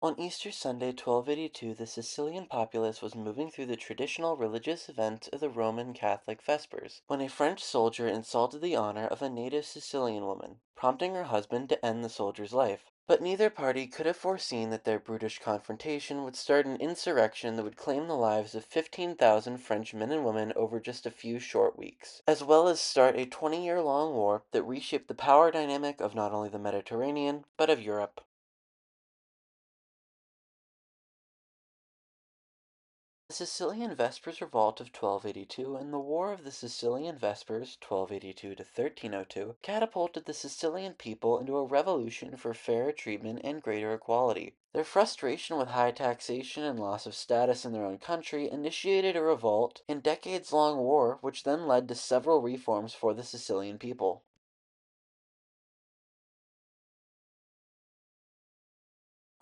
On Easter Sunday 1282, the Sicilian populace was moving through the traditional religious event of the Roman Catholic Vespers, when a French soldier insulted the honor of a native Sicilian woman, prompting her husband to end the soldier's life. But neither party could have foreseen that their brutish confrontation would start an insurrection that would claim the lives of 15,000 French men and women over just a few short weeks, as well as start a 20-year-long war that reshaped the power dynamic of not only the Mediterranean, but of Europe. The Sicilian Vespers revolt of 1282 and the War of the Sicilian Vespers 1282 to 1302 catapulted the Sicilian people into a revolution for fairer treatment and greater equality. Their frustration with high taxation and loss of status in their own country initiated a revolt and decades-long war which then led to several reforms for the Sicilian people.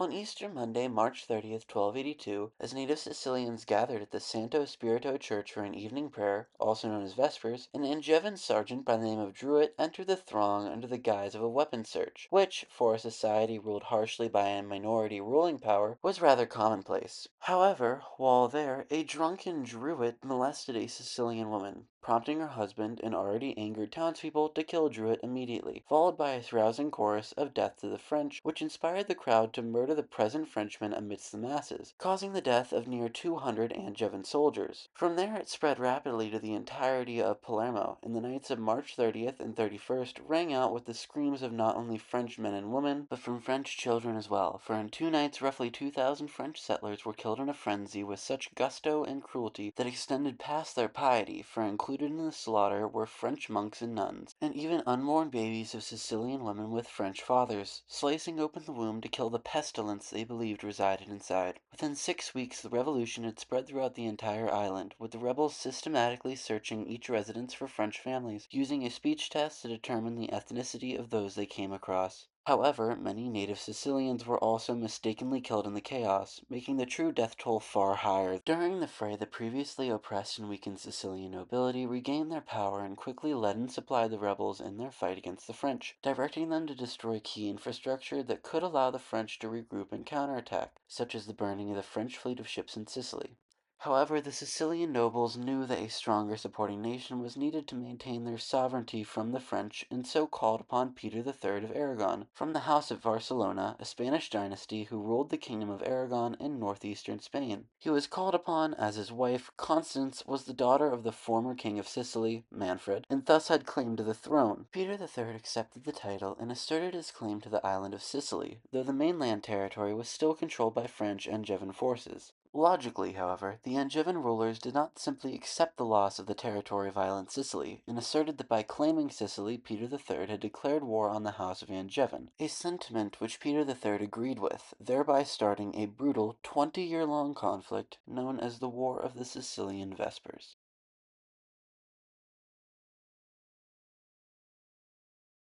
On Easter Monday, March 30th, 1282, as native Sicilians gathered at the Santo Spirito Church for an evening prayer, also known as Vespers, an Angevin sergeant by the name of Druitt entered the throng under the guise of a weapons search, which, for a society ruled harshly by a minority ruling power, was rather commonplace. However, while there, a drunken Druitt molested a Sicilian woman, prompting her husband and already angered townspeople to kill Druitt immediately, followed by a rousing chorus of death to the French, which inspired the crowd to murder the present Frenchman amidst the masses, causing the death of near 200 Angevin soldiers. From there it spread rapidly to the entirety of Palermo, and the nights of March 30th and 31st rang out with the screams of not only French men and women, but from French children as well, for in 2 nights roughly 2,000 French settlers were killed in a frenzy with such gusto and cruelty that extended past their piety, for included in the slaughter were French monks and nuns, and even unborn babies of Sicilian women with French fathers, slicing open the womb to kill the pestilence they believed resided inside. Within 6 weeks, the revolution had spread throughout the entire island, with the rebels systematically searching each residence for French families, using a speech test to determine the ethnicity of those they came across. However, many native Sicilians were also mistakenly killed in the chaos, making the true death toll far higher. During the fray, the previously oppressed and weakened Sicilian nobility regained their power and quickly led and supplied the rebels in their fight against the French, directing them to destroy key infrastructure that could allow the French to regroup and counterattack, such as the burning of the French fleet of ships in Sicily. However, the Sicilian nobles knew that a stronger supporting nation was needed to maintain their sovereignty from the French, and so called upon Peter III of Aragon, from the House of Barcelona, a Spanish dynasty who ruled the kingdom of Aragon in northeastern Spain. He was called upon as his wife, Constance, was the daughter of the former king of Sicily, Manfred, and thus had claim to the throne. Peter III accepted the title and asserted his claim to the island of Sicily, though the mainland territory was still controlled by French and Angevin forces. Logically, however, the Angevin rulers did not simply accept the loss of the territory of island Sicily, and asserted that by claiming Sicily, Peter III had declared war on the House of Angevin, a sentiment which Peter III agreed with, thereby starting a brutal 20-year-long conflict known as the War of the Sicilian Vespers.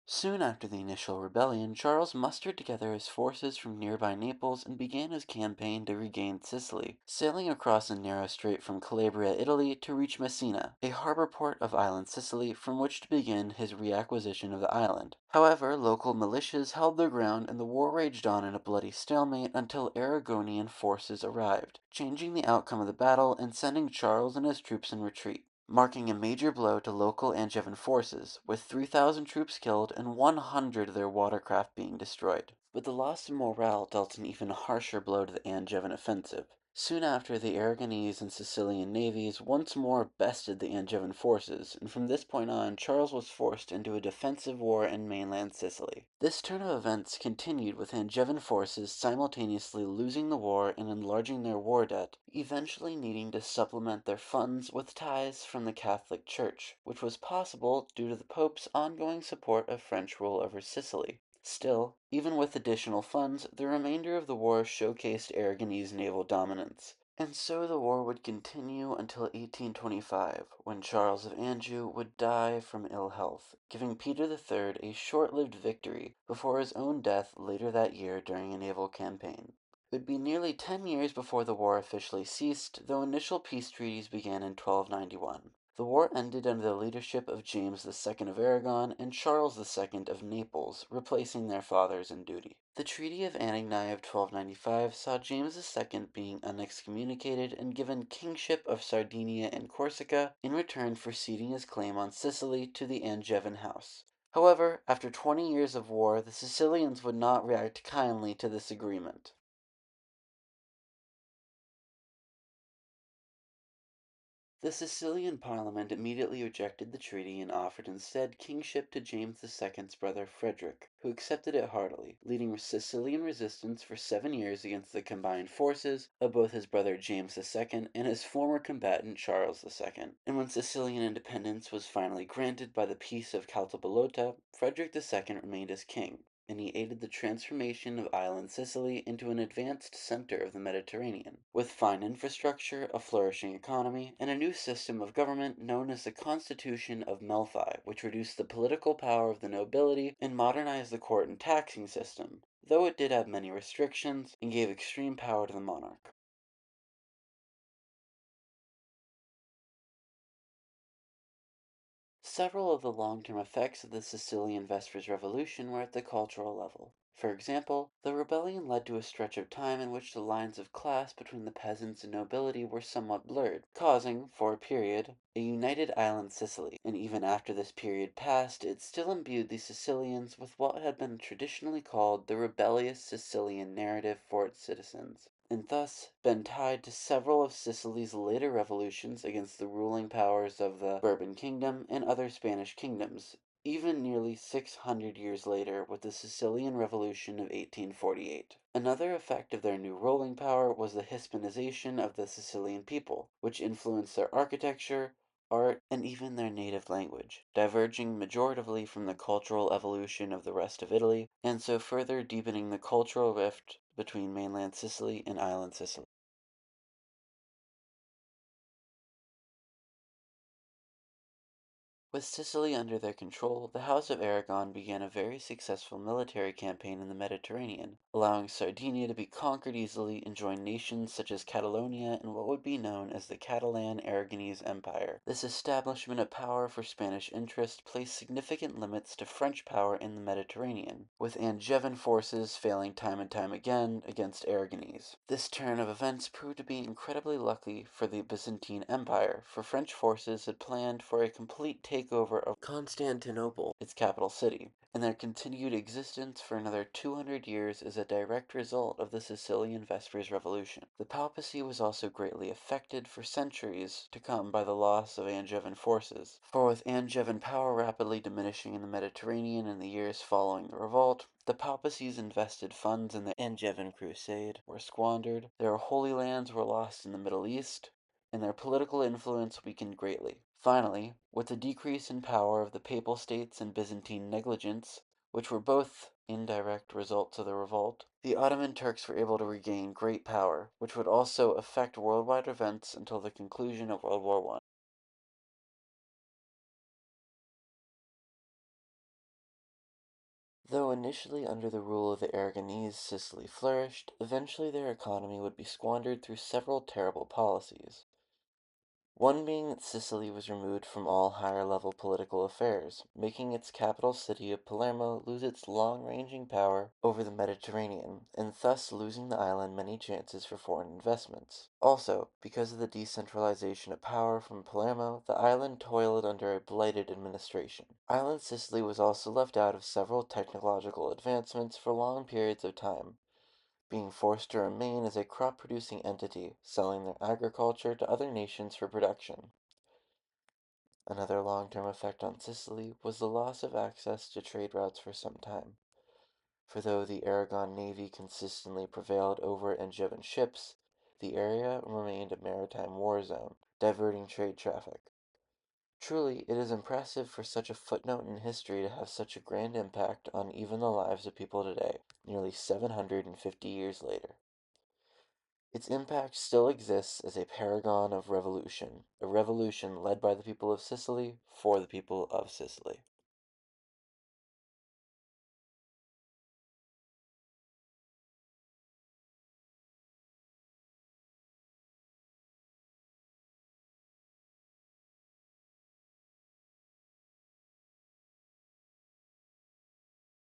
Soon after the initial rebellion, Charles mustered together his forces from nearby Naples and began his campaign to regain Sicily, sailing across a narrow strait from Calabria, Italy, to reach Messina, a harbor port of island Sicily from which to begin his reacquisition of the island. However, local militias held their ground and the war raged on in a bloody stalemate until Aragonian forces arrived, changing the outcome of the battle and sending Charles and his troops in retreat, marking a major blow to local Angevin forces, with 3,000 troops killed and 100 of their watercraft being destroyed. But the loss of morale dealt an even harsher blow to the Angevin offensive. Soon after, the Aragonese and Sicilian navies once more bested the Angevin forces, and from this point on, Charles was forced into a defensive war in mainland Sicily. This turn of events continued with Angevin forces simultaneously losing the war and enlarging their war debt, eventually needing to supplement their funds with tithes from the Catholic Church, which was possible due to the Pope's ongoing support of French rule over Sicily. Still, even with additional funds, the remainder of the war showcased Aragonese naval dominance. And so the war would continue until 1825, when Charles of Anjou would die from ill health, giving Peter III a short-lived victory before his own death later that year during a naval campaign. It would be nearly 10 years before the war officially ceased, though initial peace treaties began in 1291. The war ended under the leadership of James II of Aragon and Charles II of Naples, replacing their fathers in duty. The Treaty of Anagni of 1295 saw James II being unexcommunicated and given kingship of Sardinia and Corsica in return for ceding his claim on Sicily to the Angevin house. However, after 20 years of war, the Sicilians would not react kindly to this agreement. The Sicilian parliament immediately rejected the treaty and offered instead kingship to James II's brother Frederick, who accepted it heartily, leading Sicilian resistance for 7 years against the combined forces of both his brother James II and his former combatant Charles II. And when Sicilian independence was finally granted by the Peace of Caltabellotta, Frederick II remained as king, and he aided the transformation of island Sicily into an advanced center of the Mediterranean, with fine infrastructure, a flourishing economy, and a new system of government known as the Constitution of Melfi, which reduced the political power of the nobility and modernized the court and taxing system, though it did have many restrictions and gave extreme power to the monarch. Several of the long-term effects of the Sicilian Vespers Revolution were at the cultural level. For example, the rebellion led to a stretch of time in which the lines of class between the peasants and nobility were somewhat blurred, causing, for a period, a united island Sicily, and even after this period passed, it still imbued the Sicilians with what had been traditionally called the rebellious Sicilian narrative for its citizens, and thus been tied to several of Sicily's later revolutions against the ruling powers of the Bourbon Kingdom and other Spanish kingdoms, even nearly 600 years later with the Sicilian Revolution of 1848. Another effect of their new ruling power was the Hispanization of the Sicilian people, which influenced their architecture, art, and even their native language, diverging majoritively from the cultural evolution of the rest of Italy, and so further deepening the cultural rift between mainland Sicily and island Sicily. With Sicily under their control, the House of Aragon began a very successful military campaign in the Mediterranean, allowing Sardinia to be conquered easily and join nations such as Catalonia in what would be known as the Catalan-Aragonese Empire. This establishment of power for Spanish interest placed significant limits to French power in the Mediterranean, with Angevin forces failing time and time again against Aragonese. This turn of events proved to be incredibly lucky for the Byzantine Empire, for French forces had planned for a complete takeover of Constantinople, its capital city, and their continued existence for another 200 years is a direct result of the Sicilian Vespers Revolution. The papacy was also greatly affected for centuries to come by the loss of Angevin forces, for with Angevin power rapidly diminishing in the Mediterranean in the years following the revolt, the papacy's invested funds in the Angevin crusade were squandered, their holy lands were lost in the Middle East, and their political influence weakened greatly. Finally, with the decrease in power of the Papal States and Byzantine negligence, which were both indirect results of the revolt, the Ottoman Turks were able to regain great power, which would also affect worldwide events until the conclusion of World War I. Though initially under the rule of the Aragonese Sicily flourished, eventually their economy would be squandered through several terrible policies. One being that Sicily was removed from all higher level political affairs, making its capital city of Palermo lose its long-ranging power over the Mediterranean, and thus losing the island many chances for foreign investments. Also, because of the decentralization of power from Palermo, the island toiled under a blighted administration. Island Sicily was also left out of several technological advancements for long periods of time, being forced to remain as a crop-producing entity, selling their agriculture to other nations for production. Another long-term effect on Sicily was the loss of access to trade routes for some time, for though the Aragon navy consistently prevailed over Angevin ships, the area remained a maritime war zone, diverting trade traffic. Truly, it is impressive for such a footnote in history to have such a grand impact on even the lives of people today, nearly 750 years later. Its impact still exists as a paragon of revolution, a revolution led by the people of Sicily for the people of Sicily.